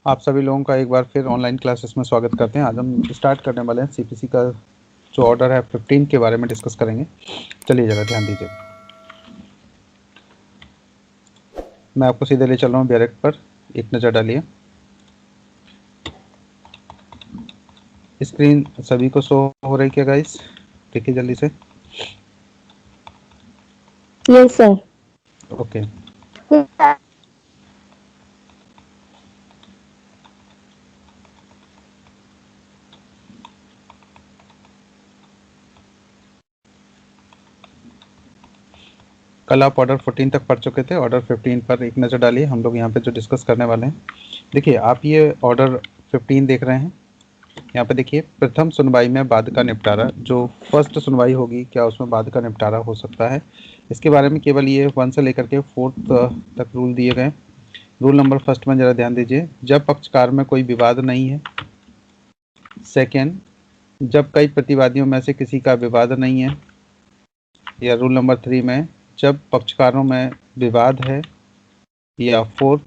आप सभी लोगों का एक बार फिर ऑनलाइन क्लासेस में स्वागत करते हैं। आज हम स्टार्ट करने वाले हैं सीपीसी का जो ऑर्डर है 15 के बारे में डिस्कस करेंगे। चलिए ज़रा ध्यान दीजिए। मैं आपको सीधे ले चल रहा हूँ डायरेक्ट पर, एक नज़र डालिए। स्क्रीन सभी को शो हो रही क्या गाइस? देखिए जल्दी से। Yes sir. ओके। कल आप ऑर्डर 14 तक पढ़ चुके थे, ऑर्डर 15 पर एक नज़र डालिए। हम लोग यहाँ पे जो डिस्कस करने वाले हैं, देखिए आप ये ऑर्डर 15 देख रहे हैं। यहाँ पे देखिए, प्रथम सुनवाई में बाद का निपटारा, जो फर्स्ट सुनवाई होगी क्या उसमें बाद का निपटारा हो सकता है, इसके बारे में केवल ये 1 से लेकर के 4 तक रूल दिए गए। रूल नंबर फर्स्ट में ज़रा ध्यान दीजिए, जब पक्षकार में कोई विवाद नहीं है। सेकेंड, जब कई प्रतिवादियों में से किसी का विवाद नहीं है। या रूल नंबर 3 में, जब पक्षकारों में विवाद है। या फोर्थ,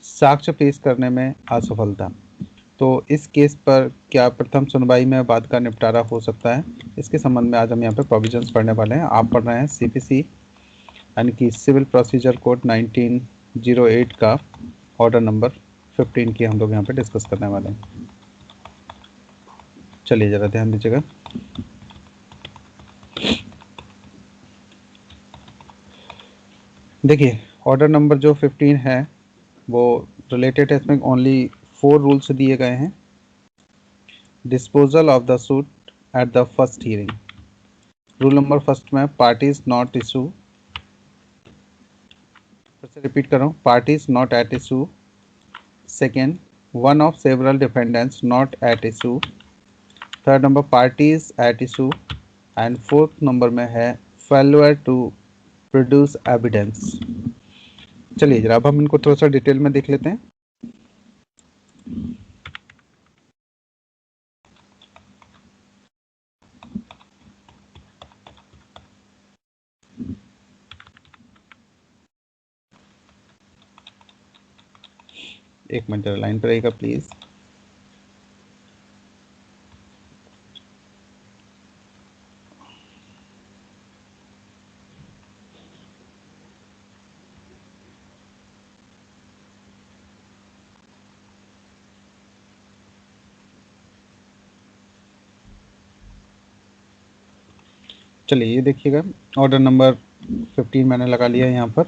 साक्ष्य पेश करने में असफलता। तो इस केस पर क्या प्रथम सुनवाई में बाद का निपटारा हो सकता है, इसके संबंध में आज हम यहाँ पे प्रोविजंस पढ़ने वाले हैं। आप पढ़ रहे हैं सीपीसी यानी कि सिविल प्रोसीजर कोड 1908 का ऑर्डर नंबर 15 की हम लोग यहाँ पे डिस्कस करने वाले हैं। चलिए ज़रा ध्यान दीजिएगा। देखिए, ऑर्डर नंबर जो 15 है वो रिलेटेड है, इसमें ओनली 4 रूल्स दिए गए हैं। Disposal of the suit at the first hearing. Rule number first में, पार्टीज नॉट इशू, फिर से रिपीट कर रहा हूँ, parties not at issue. Second, one of several defendants not at issue. Third number, parties at issue. And fourth number में है failure to produce evidence. चलिए जरा अब हम इनको थोड़ा सा डिटेल में देख लेते हैं। एक मिनट लाइन पर रहेगा प्लीज। चलिए ये देखिएगा, ऑर्डर नंबर 15 मैंने लगा लिया है यहाँ पर।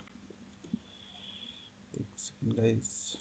एक सेकंड गाइस।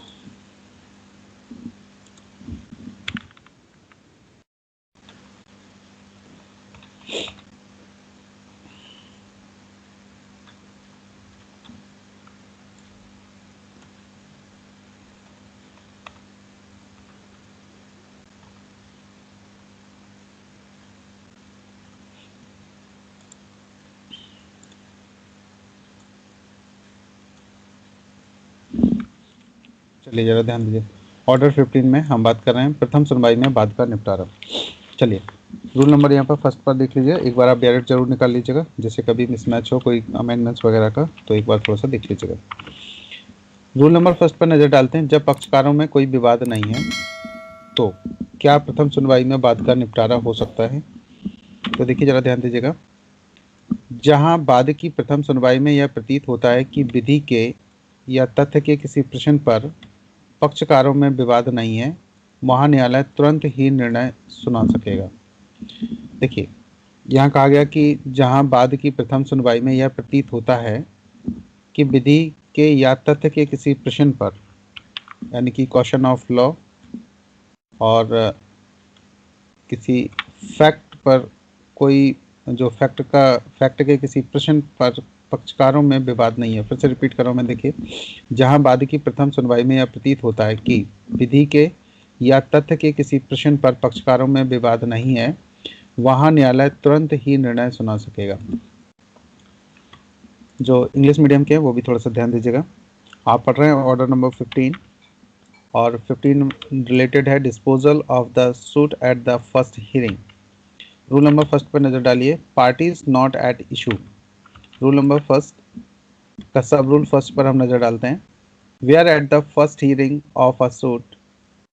चलिए ज़रा ध्यान दीजिए, ऑर्डर 15 में हम बात कर रहे हैं प्रथम सुनवाई में बाद का निपटारा। चलिए रूल नंबर यहाँ पर फर्स्ट पर देख लीजिए, एक बार आप डायरेक्ट जरूर निकाल लीजिएगा, जैसे कभी मिसमैच हो कोई अमेंडमेंट्स वगैरह का, तो एक बार थोड़ा सा देख लीजिएगा। रूल नंबर फर्स्ट पर नज़र डालते हैं, जब पक्षकारों में कोई विवाद नहीं है तो क्या प्रथम सुनवाई में बाद का निपटारा हो सकता है। तो देखिए ज़रा ध्यान दीजिएगा, जहां बाद की प्रथम सुनवाई में यह प्रतीत होता है कि विधि के या तथ्य के किसी प्रश्न पर पक्षकारों में विवाद नहीं है, वहाँ न्यायालय तुरंत ही निर्णय सुना सकेगा। देखिए यहाँ कहा गया कि जहाँ बाद की प्रथम सुनवाई में यह प्रतीत होता है कि विधि के या तथ्य के किसी प्रश्न पर, यानी कि क्वेश्चन ऑफ लॉ और किसी फैक्ट पर, कोई जो फैक्ट के किसी प्रश्न पर पक्षकारों में विवाद नहीं है। फिर से रिपीट कर रहा हूँ मैं, देखिए जहां बाद की प्रथम सुनवाई में यह प्रतीत होता है कि विधि के या तथ्य के किसी प्रश्न पर पक्षकारों में विवाद नहीं है, वहां न्यायालय तुरंत ही निर्णय सुना सकेगा। जो इंग्लिश मीडियम के हैं वो भी थोड़ा सा ध्यान दीजिएगा। आप पढ़ रहे हैं ऑर्डर नंबर 15 और 15 रिलेटेड है disposal of the suit at the first hearing. Rule number first पर नजर डालिए, parties not at issue. Rule number first का सब रूल फर्स्ट पर हम नजर डालते हैं। where at the first hearing of a suit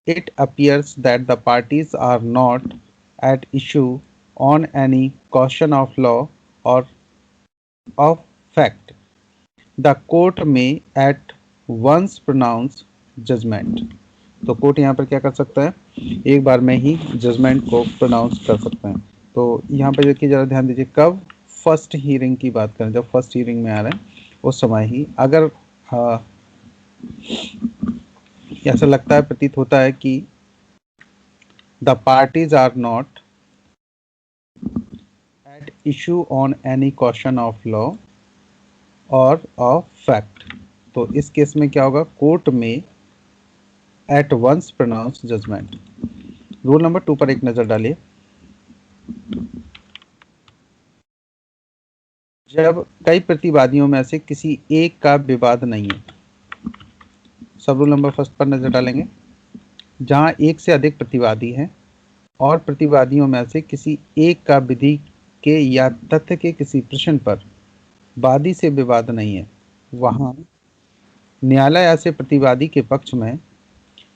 it appears that the parties are not at issue on any question of law or of fact, the court may at once pronounce judgment. तो court यहाँ पर क्या कर सकता है, एक बार में ही judgement को प्रोनाउंस कर सकते हैं। तो यहाँ पर देखिए ज़रा ध्यान दीजिए, कब फर्स्ट हियरिंग की बात करें, जब फर्स्ट हियरिंग में आ रहे हैं उस समय ही अगर ऐसा लगता है, प्रतीत होता है कि the parties are not at issue on any question of law और ऑफ फैक्ट, तो इस केस में क्या होगा, कोर्ट में at once pronounce judgment. Rule number 2 पर एक नजर डालिए। जब कई प्रतिवादियों में से किसी एक का विवाद नहीं है, सब रूल नंबर फर्स्ट पर नजर डालेंगे। जहां एक से अधिक प्रतिवादी हैं और प्रतिवादियों में से किसी एक का विधि के या तथ्य के किसी प्रश्न पर वादी से विवाद नहीं है, वहां न्यायालय ऐसे प्रतिवादी के पक्ष में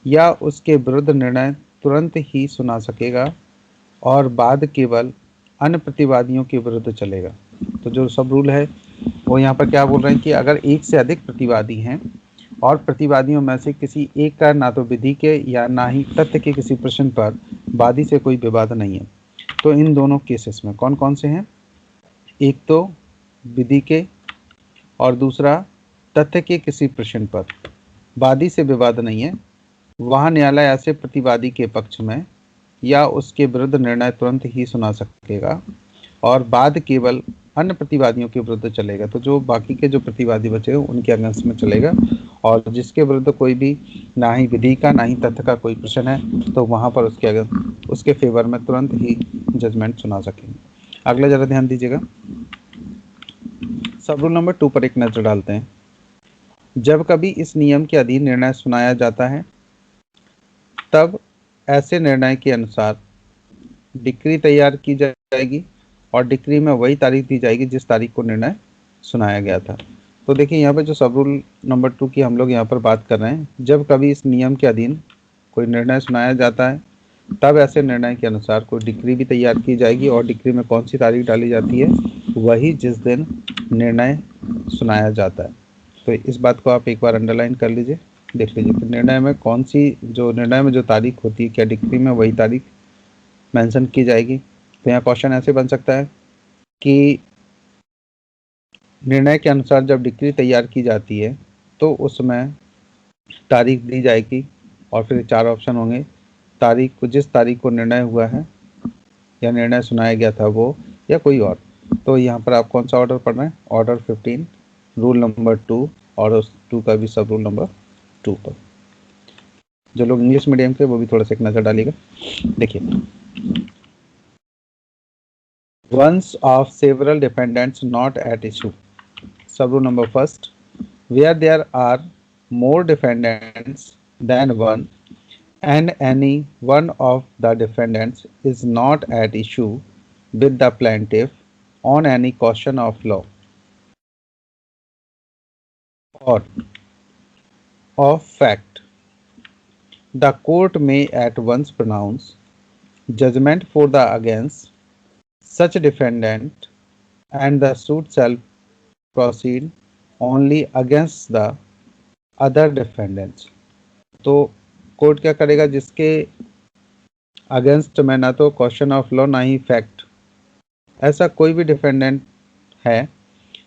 या उसके विरुद्ध निर्णय तुरंत ही सुना सकेगा और बाद केवल अन्य प्रतिवादियों के विरुद्ध चलेगा। तो जो सब रूल है वो यहाँ पर क्या बोल रहे हैं कि अगर एक से अधिक प्रतिवादी हैं और प्रतिवादियों में से किसी एक का ना तो विधि के या ना ही तथ्य के किसी प्रश्न पर वादी से कोई विवाद नहीं है, तो इन दोनों केसेस में कौन कौन से हैं, एक तो विधि के और दूसरा तथ्य के किसी प्रश्न पर वादी से विवाद नहीं है, वहाँ न्यायालय ऐसे प्रतिवादी के पक्ष में या उसके विरुद्ध निर्णय तुरंत ही सुना सकेगा और बाद केवल अन्य प्रतिवादियों के विरुद्ध चलेगा। तो जो बाकी के जो प्रतिवादी बचे हैं उनके अगेंस्ट में चलेगा, और जिसके विरुद्ध कोई भी ना ही विधि का ना ही तथ्य का कोई प्रश्न है तो वहाँ पर उसके फेवर में तुरंत ही जजमेंट सुना सकेंगे। अगला जरा ध्यान दीजिएगा, सब रूल नंबर 2 पर एक नजर डालते हैं। जब कभी इस नियम के अधीन निर्णय सुनाया जाता है तब ऐसे निर्णय के अनुसार डिक्री तैयार की जाएगी और डिक्री में वही तारीख दी जाएगी जिस तारीख को निर्णय सुनाया गया था। तो देखिए यहाँ पर जो सब रूल नंबर 2 की हम लोग यहाँ पर बात कर रहे हैं, जब कभी इस नियम के अधीन कोई निर्णय सुनाया जाता है तब ऐसे निर्णय के अनुसार कोई डिक्री भी तैयार की जाएगी और डिक्री में कौन सी तारीख डाली जाती है, वही जिस दिन निर्णय सुनाया जाता है। तो इस बात को आप एक बार अंडरलाइन कर लीजिए, देख लीजिए कि निर्णय में कौन सी, जो निर्णय में जो तारीख होती है क्या डिक्री में वही तारीख मेंशन की जाएगी। तो यहाँ क्वेश्चन ऐसे बन सकता है कि निर्णय के अनुसार जब डिक्री तैयार की जाती है तो उसमें तारीख दी जाएगी और फिर 4 ऑप्शन होंगे, तारीख को, जिस तारीख को निर्णय हुआ है या निर्णय सुनाया गया था वो, या कोई और। तो यहाँ पर आप कौन सा ऑर्डर पढ़ रहे हैं, ऑर्डर 15 रूल नंबर 2 और उस 2 का भी सब रूल नंबर 2 पर। जो लोग इंग्लिश मीडियम के वो भी थोड़ा सा एक नज़र डालिएगा। देखिए, once of several dependents not at issue, sub rule number first, where there are more defendants than one and any one of the defendants is not at issue with the plaintiff on any question of law or of fact, the court may at once pronounce judgment for the against such defendant and the suit shall proceed only against the other defendants। तो court क्या करेगा, जिसके against में ना तो question of law ना ही fact, ऐसा कोई भी डिफेंडेंट है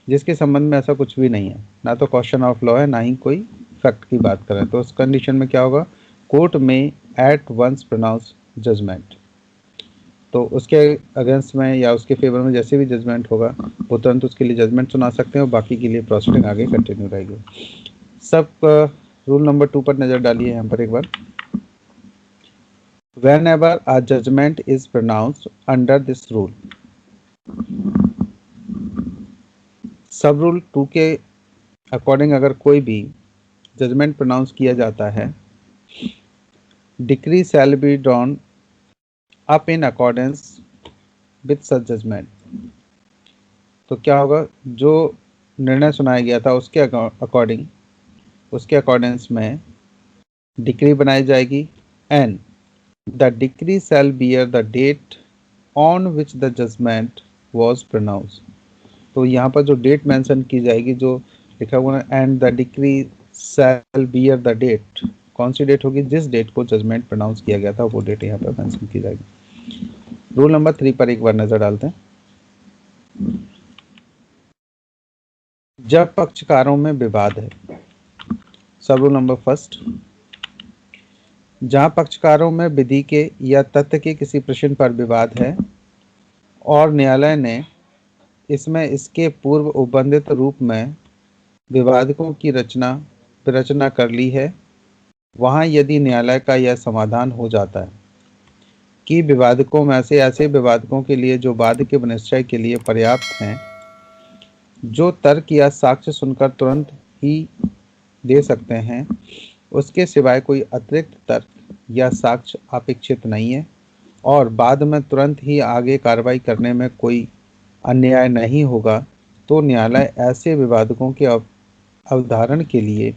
जिसके संबंध में ऐसा कुछ भी नहीं है, ना तो क्वेश्चन ऑफ लॉ है ना ही कोई फैक्ट की बात करें, तो उस कंडीशन में क्या होगा, कोर्ट में एट वंस प्रोनाउंस जजमेंट। तो उसके अगेंस्ट में या उसके फेवर में जैसे भी जजमेंट होगा वो तुरंत उसके लिए जजमेंट सुना सकते हैं और बाकी के लिए प्रोसीडिंग आगे कंटिन्यू रहेगी। सब रूल नंबर 2 पर नज़र डालिए यहाँ पर एक बार। Whenever a judgment is pronounced under this rule, सब रूल 2 के अकॉर्डिंग अगर कोई भी जजमेंट प्रोनाउंस किया जाता है, decree shall be drawn up in accordance with such judgment. तो क्या होगा, जो निर्णय सुनाया गया था उसके अकॉर्डिंग उसके अकॉर्डिंग्स में डिक्री बनाई जाएगी and the decree shall bear the date on which the judgment was pronounce. तो यहाँ पर जो डेट मेंशन की जाएगी, जो लिखा हुआ है and the decree shall bear the date, कौन सी डेट होगी, जिस डेट को जजमेंट प्रोनाउंस किया गया था वो डेट यहाँ पर मेंशन की जाएगी। रूल नंबर 3 पर एक बार नजर डालते हैं। जब पक्षकारों में विवाद है, सब रूल नंबर फर्स्ट, जहां पक्षकारों में विधि के या तथ्य के किसी प्रश्न पर विवाद है और न्यायालय ने इसमें इसके पूर्व उपबंधित रूप में विवादकों की विरचना कर ली है, वहां यदि न्यायालय का यह समाधान हो जाता है कि विवादकों में से ऐसे विवादकों के लिए जो वाद के निश्चय के लिए पर्याप्त हैं, जो तर्क या साक्ष्य सुनकर तुरंत ही दे सकते हैं, उसके सिवाय कोई अतिरिक्त तर्क या साक्ष्य अपेक्षित नहीं है और बाद में तुरंत ही आगे कार्रवाई करने में कोई अन्याय नहीं होगा, तो न्यायालय ऐसे विवादकों के अवधारण के लिए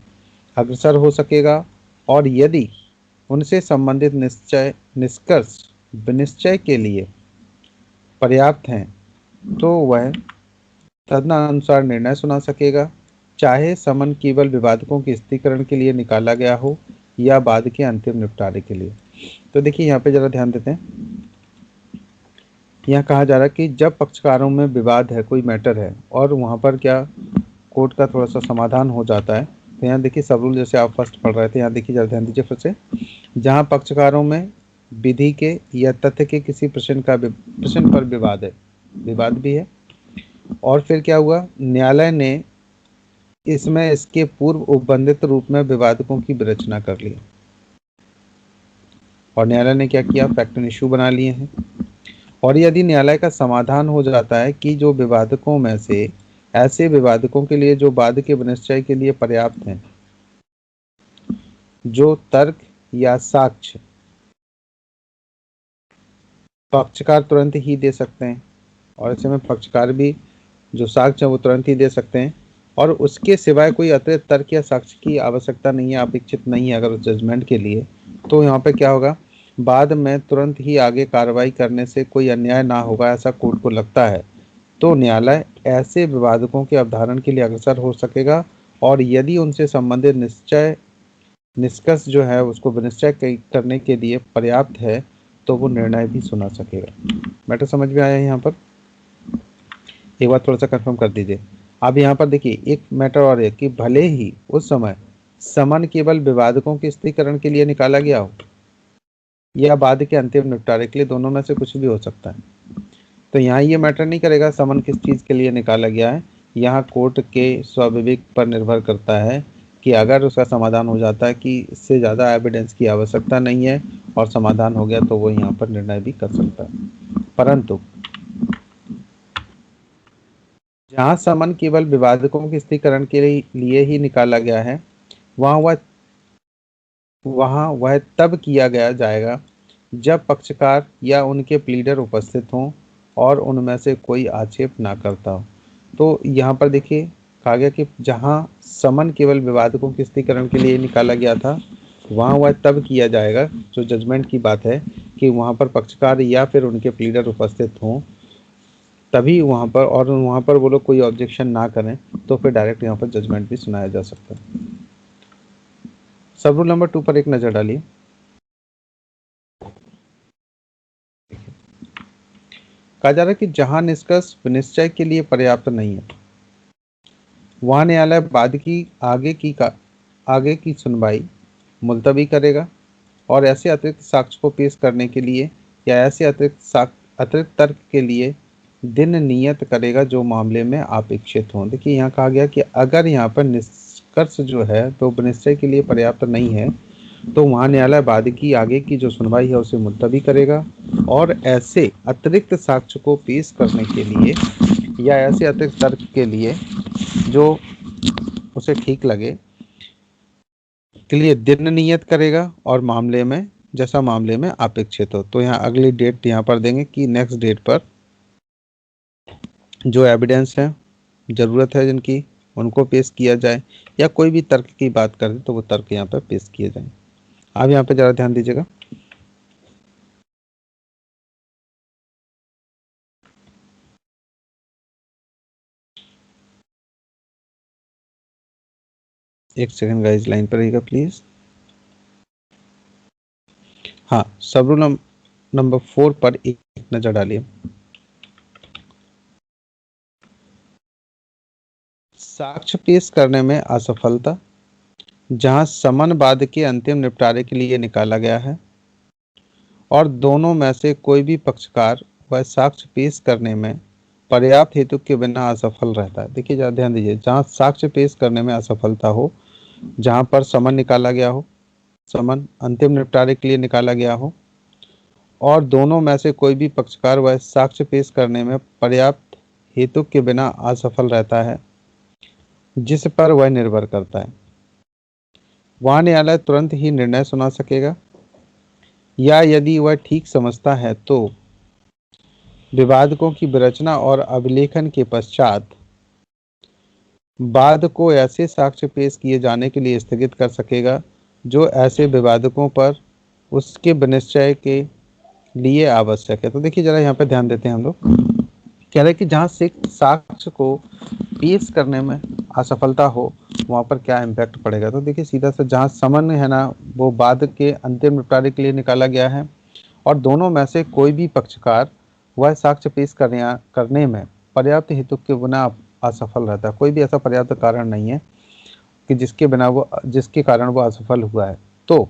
अग्रसर हो सकेगा और यदि उनसे संबंधित निष्कर्ष विनिश्चय के लिए पर्याप्त हैं तो वह तदनुसार निर्णय सुना सकेगा, चाहे समन केवल विवादकों के स्थिरीकरण के लिए निकाला गया हो या बाद के अंतिम निपटारे के लिए। तो देखिए यहाँ पे जरा ध्यान देते हैं, यहाँ कहा जा रहा है कि जब पक्षकारों में विवाद है, कोई मैटर है और वहाँ पर क्या कोर्ट का थोड़ा सा समाधान हो जाता है, तो यहाँ देखिए सब रूल जैसे आप फर्स्ट पढ़ रहे थे, यहाँ देखिए जरा ध्यान दीजिए फिर से, जहाँ पक्षकारों में विधि के या तथ्य के किसी प्रश्न पर विवाद है, विवाद भी है, और फिर क्या हुआ, न्यायालय ने इसमें इसके पूर्व उपबंधित रूप में विवादकों की विरचना कर ली और न्यायालय ने क्या किया, फैक्ट एंड इशू बना लिए हैं। और यदि न्यायालय का समाधान हो जाता है कि जो विवादकों में से ऐसे विवादकों के लिए जो वाद के निश्चय के लिए पर्याप्त हैं, जो तर्क या साक्ष्य पक्षकार तुरंत ही दे सकते हैं, और ऐसे में पक्षकार भी जो साक्ष्य है वो तुरंत ही दे सकते हैं और उसके सिवाय कोई अतिरिक्त तर्क या साक्ष्य की आवश्यकता नहीं है, अपेक्षित नहीं है अगर उस जजमेंट के लिए, तो यहाँ पे क्या होगा, बाद में तुरंत ही आगे कार्रवाई करने से कोई अन्याय ना होगा, ऐसा कोर्ट को लगता है, तो न्यायालय ऐसे विवादकों के अवधारण के लिए अग्रसर हो सकेगा और यदि उनसे संबंधित निष्कर्ष जो है उसको विनिश्चय करने के लिए पर्याप्त है तो वो निर्णय भी सुना सकेगा। मैटर समझ में आया यहाँ पर? एक बार थोड़ा सा कंफर्म कर दीजिए। अब यहाँ पर देखिए एक मैटर और है कि भले ही उस समय समन केवल विवादकों के स्थिरीकरण के लिए निकाला गया हो या बाद के अंतिम निपटारे के लिए, दोनों में से कुछ भी हो सकता है, तो यहाँ ये मैटर नहीं करेगा समन किस चीज़ के लिए निकाला गया है, यहाँ कोर्ट के स्वाभाविक पर निर्भर करता है कि अगर उसका समाधान हो जाता है कि इससे ज़्यादा एविडेंस की आवश्यकता नहीं है और समाधान हो गया तो वो यहाँ पर निर्णय भी कर सकता है। परंतु जहाँ समन केवल विवादकों के स्थिरीकरण के लिए ही निकाला गया है, वहाँ वह तब किया गया जाएगा जब पक्षकार या उनके प्लीडर उपस्थित हों और उनमें से कोई आक्षेप ना करता हो। तो यहाँ पर देखिए कहा गया कि जहाँ समन केवल विवादकों के स्थिरीकरण के लिए निकाला गया था, वहाँ वह तब किया जाएगा, जो जजमेंट की बात है कि वहाँ पर पक्षकार या फिर उनके प्लीडर उपस्थित हों, तभी वहाँ पर, और वहाँ पर वो लोग कोई ऑब्जेक्शन ना करें तो फिर डायरेक्ट यहाँ पर जजमेंट भी सुनाया जा सकता है। सब रूल नंबर 2 पर एक नज़र डालिए। कहा जा रहा है कि जहां निष्कर्ष निश्चय के लिए पर्याप्त नहीं है, वहां न्यायालय बाद की आगे की सुनवाई मुलतवी करेगा और ऐसे अतिरिक्त साक्ष्य को पेश करने के लिए या ऐसे अतिरिक्त तर्क के लिए दिन नियत करेगा जो मामले में अपेक्षित हों। देखिए यहाँ कहा गया कि अगर यहाँ पर निष्कर्ष जो है तो निश्चय के लिए पर्याप्त नहीं है, तो वहाँ न्यायालय बाद की आगे की जो सुनवाई है उसे मुलतवी करेगा और ऐसे अतिरिक्त साक्ष्य को पेश करने के लिए या ऐसे अतिरिक्त तर्क के लिए जो उसे ठीक लगे के लिए दिन नियत करेगा और मामले में जैसा मामले में अपेक्षित हो। तो यहाँ अगली डेट यहाँ पर देंगे कि नेक्स्ट डेट पर जो एविडेंस है, ज़रूरत है जिनकी, उनको पेश किया जाए, या कोई भी तर्क की बात करें तो वो तर्क यहाँ पर पेश किए जाए। आप यहाँ पे ज़रा ध्यान दीजिएगा। एक सेकंड गाइस, लाइन पर रहिएगा प्लीज। हाँ, सब रूल नंबर 4 पर एक नजर डालिए। साक्ष्य पेश करने में असफलता, जहां समन वाद के अंतिम निपटारे के लिए निकाला गया है और दोनों में से कोई भी पक्षकार वह साक्ष्य पेश करने में पर्याप्त हेतु के बिना असफल रहता है। देखिए जरा ध्यान दीजिए, जहां साक्ष्य पेश करने में असफलता हो, जहां पर समन निकाला गया हो, समन अंतिम निपटारे के लिए निकाला गया हो और दोनों में से कोई भी पक्षकार वह साक्ष्य पेश करने में पर्याप्त हेतु के बिना असफल रहता है, जिस पर वह निर्भर करता है, वहां न्यायालय तुरंत ही निर्णय सुना सकेगा, या यदि वह ठीक समझता है तो विवादकों की विरचना और अभिलेखन के पश्चात वाद को ऐसे साक्ष्य पेश किए जाने के लिए स्थगित कर सकेगा जो ऐसे विवादकों पर उसके विनिश्चय के लिए आवश्यक है। तो देखिए जरा यहाँ पे ध्यान देते हैं हम लोग, कह रहे हैं कि जहाँ से साक्ष्य को पेश करने में असफलता हो वहाँ पर क्या इम्पैक्ट पड़ेगा। तो देखिए सीधा सा, जहाँ समन है ना वो वाद के अंतिम निपटारे के लिए निकाला गया है और दोनों में से कोई भी पक्षकार वह साक्ष्य पेश करने में पर्याप्त हेतु के बिना असफल रहता है। कोई भी ऐसा पर्याप्त कारण नहीं है कि जिसके कारण वो असफल हुआ है, तो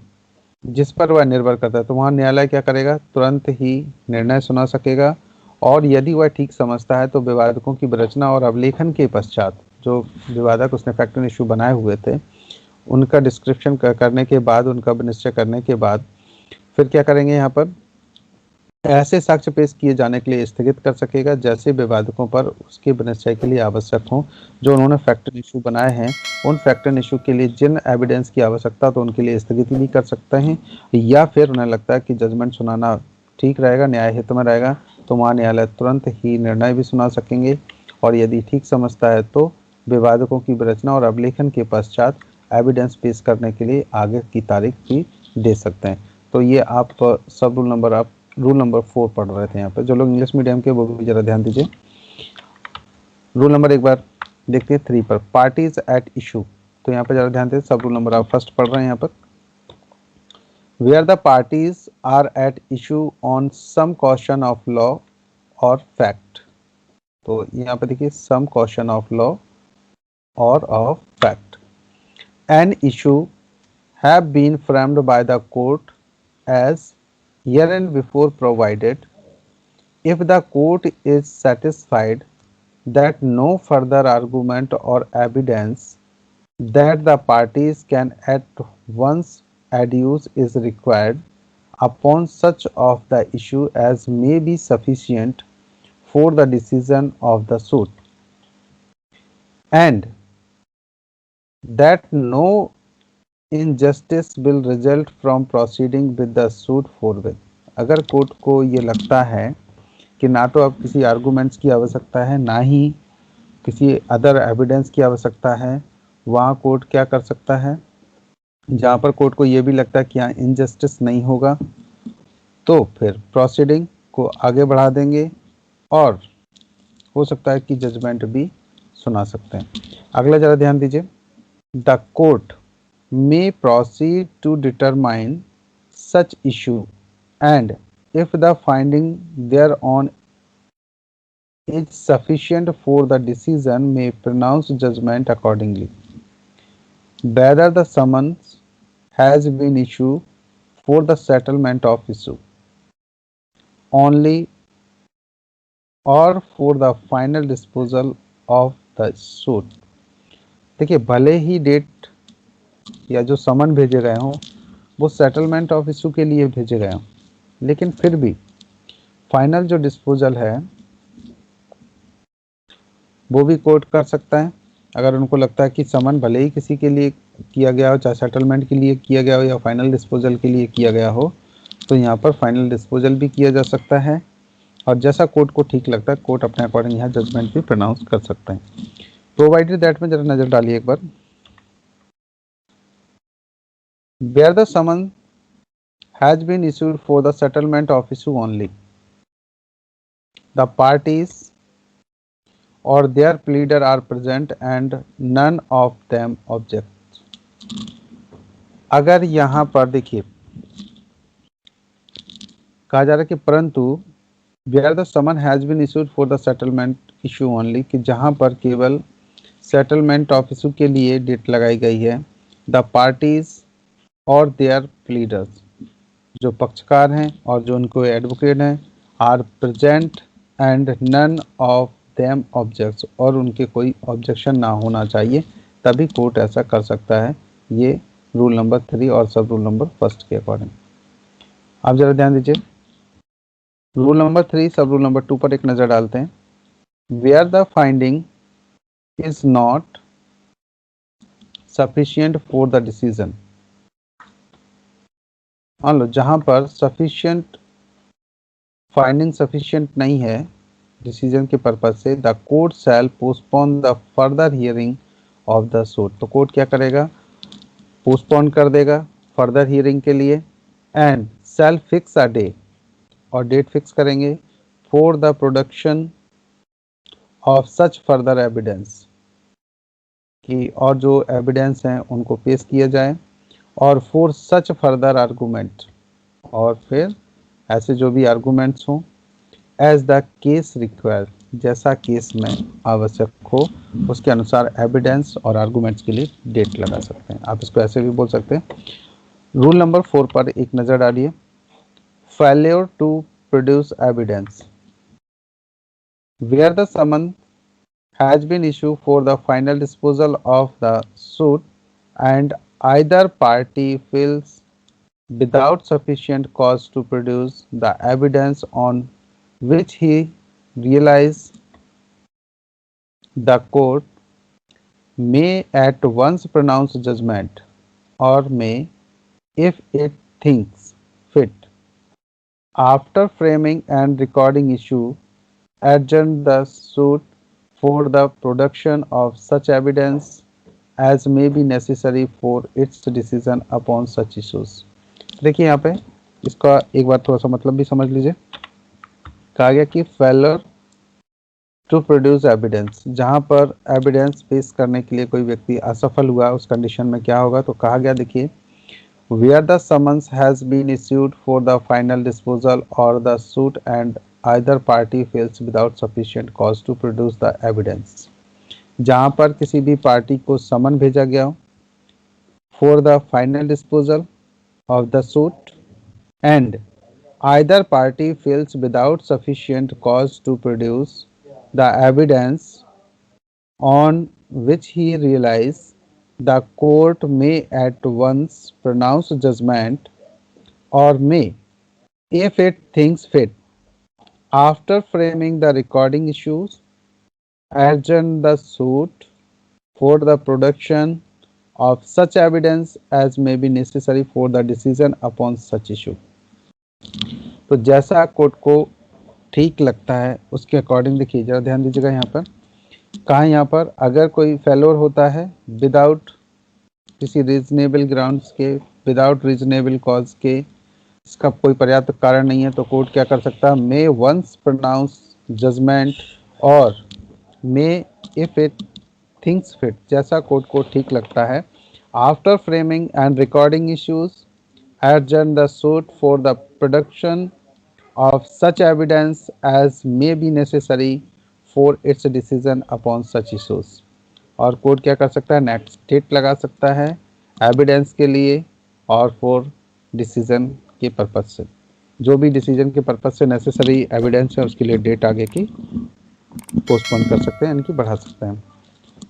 जिस पर वह निर्भर करता है, तो वहाँ न्यायालय क्या करेगा, तुरंत ही निर्णय सुना सकेगा और यदि वह ठीक समझता है तो विवादकों की विरचना और अवलेखन के पश्चात, जो विवादक उसने फैक्ट एंड इशू बनाए हुए थे उनका डिस्क्रिप्शन करने के बाद, उनका निश्चय करने के बाद फिर क्या करेंगे, यहाँ पर ऐसे साक्ष्य पेश किए जाने के लिए स्थगित कर सकेगा जैसे विवादकों पर उसके निश्चय के लिए आवश्यक हों, जो उन्होंने फैक्ट एंड इशू बनाए हैं उन फैक्ट एंड इशू के लिए जिन एविडेंस की आवश्यकता तो उनके लिए स्थगित भी कर सकते हैं, या फिर उन्हें लगता है कि जजमेंट सुनाना ठीक रहेगा, न्याय हित में रहेगा, तो वहाँ न्यायालय तुरंत ही निर्णय भी सुना सकेंगे और यदि ठीक समझता है तो विवादकों की विरचना और अभिलेखन के पश्चात एविडेंस पेश करने के लिए आगे की तारीख भी दे सकते हैं। तो ये आप सब रूल नंबर 4 पढ़ रहे थे यहाँ पे, जो लोग इंग्लिश मीडियम के वो भी जरा ध्यान दीजिए। रूल नंबर एक बार देखते हैं 3 पर, पार्टीज एट इशू। तो यहाँ पे जरा ध्यान दीजिए, सब रूल नंबर आप फर्स्ट पढ़ रहे हैं यहाँ पर, where the parties are at issue on some question of law और फैक्ट। तो यहाँ पे देखिए, सम क्वेश्चन ऑफ लॉ और of fact, an issue have been framed by the court as hereinbefore provided, if the court is satisfied that no further argument or evidence that the parties can at once adduce is required upon such of the issue as may be sufficient for the decision of the suit, and that no injustice will result from proceeding with the suit forthwith। अगर court को ये लगता है कि ना तो अब किसी आर्गूमेंट्स की आवश्यकता है, ना ही किसी अदर एविडेंस की आवश्यकता है, वहाँ कोर्ट क्या कर सकता है, जहाँ पर कोर्ट को ये भी लगता है कि यहाँ इनजस्टिस नहीं होगा तो फिर प्रोसीडिंग को आगे बढ़ा देंगे और हो सकता है कि जजमेंट भी सुना सकते हैं। अगला जरा ध्यान दीजिए, the court may proceed to determine such issue and if the finding thereon is sufficient for the decision may pronounce judgment accordingly, whether the summons has been issued for the settlement of issue only or for the final disposal of the suit। देखिए, भले ही date या जो समन भेजे गए हों वो settlement of issue के लिए भेजे गए हों, लेकिन फिर भी फाइनल जो डिस्पोजल है वो भी कोर्ट कर सकता है अगर उनको लगता है कि समन भले ही किसी के लिए किया गया हो, चाहे सेटलमेंट के लिए किया गया हो या फाइनल डिस्पोजल के लिए किया गया हो, तो यहाँ पर फाइनल डिस्पोजल भी किया जा सकता है और जैसा कोर्ट को ठीक लगता है कोर्ट अपने अकॉर्डिंग यहाँ जजमेंट भी प्रोनाउंस कर सकते हैं। प्रोवाइडेड दैट में जरा नजर डालिए एक बार। Where the summon has been issued for the settlement of issue only, the parties or their pleader are present and none of them object। अगर यहाँ पर देखिए कहा जा रहा है कि परंतु where the summon has been issued for the settlement issue only, कि जहाँ पर केवल सेटलमेंट ऑफ इशू के लिए डेट लगाई गई है, द पार्टीज और देयर प्लीडर्स, जो पक्षकार हैं और जो उनको एडवोकेट हैं, are present and none of them objects, और उनके कोई ऑब्जेक्शन ना होना चाहिए, तभी कोर्ट ऐसा कर सकता है। ये रूल नंबर 3 और सब रूल नंबर 1 के अकॉर्डिंग। आप जरा ध्यान दीजिए, रूल नंबर 3 सब रूल नंबर 2 पर एक नज़र डालते हैं। Where the finding is not sufficient for the decision, मान लो जहां पर सफिशियंट फाइंडिंग सफिशियंट नहीं है डिसीजन के पर्पज से, the court shell postpone the further hearing of the suit, तो कोर्ट क्या करेगा, पोस्टपोन कर देगा फर्दर हियरिंग के लिए, and shall fix a day, और डेट फिक्स करेंगे, for the production of such further evidence, कि और जो एविडेंस हैं उनको पेश किया जाए, और फॉर सच फर्दर आर्गूमेंट, और फिर ऐसे जो भी आर्गूमेंट्स हों, एज द केस रिक्वायर, जैसा केस में आवश्यक हो उसके अनुसार एविडेंस और आर्गूमेंट्स के लिए डेट लगा सकते हैं। आप इसको ऐसे भी बोल सकते हैं। रूल नंबर 4 पर एक नज़र डालिए। Failure to produce evidence, where the summon has been issue for the final disposal of the suit and either party feels without sufficient cause to produce the evidence on which he realize, the court may at once pronounce judgment, or may, if it thinks fit, after framing and recording issue, adjourn the suit for the production of such evidence as may be necessary for its decision upon such issues। देखिए यहाँ पे इसका एक बार थोड़ा सा मतलब भी समझ लीजिए। कहा गया कि फेलर टू प्रोड्यूस एविडेंस, जहाँ पर एविडेंस पेश करने के लिए कोई व्यक्ति असफल हुआ उस कंडीशन में क्या होगा, तो कहा गया देखिए, where the summons has been issued for the final disposal और the suit and either party fails without sufficient cause to produce the evidence, जहाँ पर किसी भी पार्टी को समन भेजा गया हो for the final disposal of the suit and either party fails without sufficient cause to produce the evidence on which he relies, the court may at once pronounce judgment, or may, if it thinks fit, after framing the recording issues, adjourn the suit for the production of such evidence as may be necessary for the decision upon such issue। तो जैसा court को ठीक लगता है उसके according, देखिए जरा ध्यान दीजिएगा यहाँ पर, कहा यहाँ पर अगर कोई फेलोर होता है विदाउट किसी रीजनेबल ग्राउंड्स के, विदाउट रीजनेबल कॉज के, इसका कोई पर्याप्त कारण नहीं है, तो कोर्ट क्या कर सकता है, मे वंस प्रोनाउंस जजमेंट, और may if it thinks fit, जैसा कोर्ट को ठीक लगता है, after framing and recording issues, adjourn the suit for the production of such evidence as may be necessary for its decision upon such issues। और court क्या कर सकता है, नेक्स्ट डेट लगा सकता है एविडेंस के लिए और फॉर डिसीजन के पर्पज से, जो भी डिसीजन के पर्पज से नेसेसरी एविडेंस है उसके लिए डेट आगे की पोस्टपोन कर सकते हैं, यानी कि बढ़ा सकते हैं।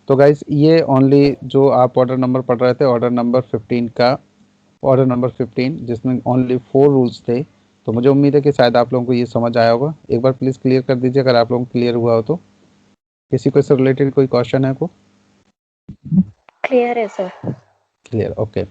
तो गाइज ये ओनली जो आप ऑर्डर नंबर पढ़ रहे थे, ऑर्डर नंबर 15 का, ऑर्डर नंबर 15 जिसमें ओनली 4 रूल्स थे, तो मुझे उम्मीद है कि शायद आप लोगों को ये समझ आया होगा। एक बार प्लीज़ क्लियर कर दीजिए अगर आप लोगों को क्लियर हुआ हो तो। किसी को इससे रिलेटेड कोई क्वेश्चन है को? क्लियर है सर। Clear, okay.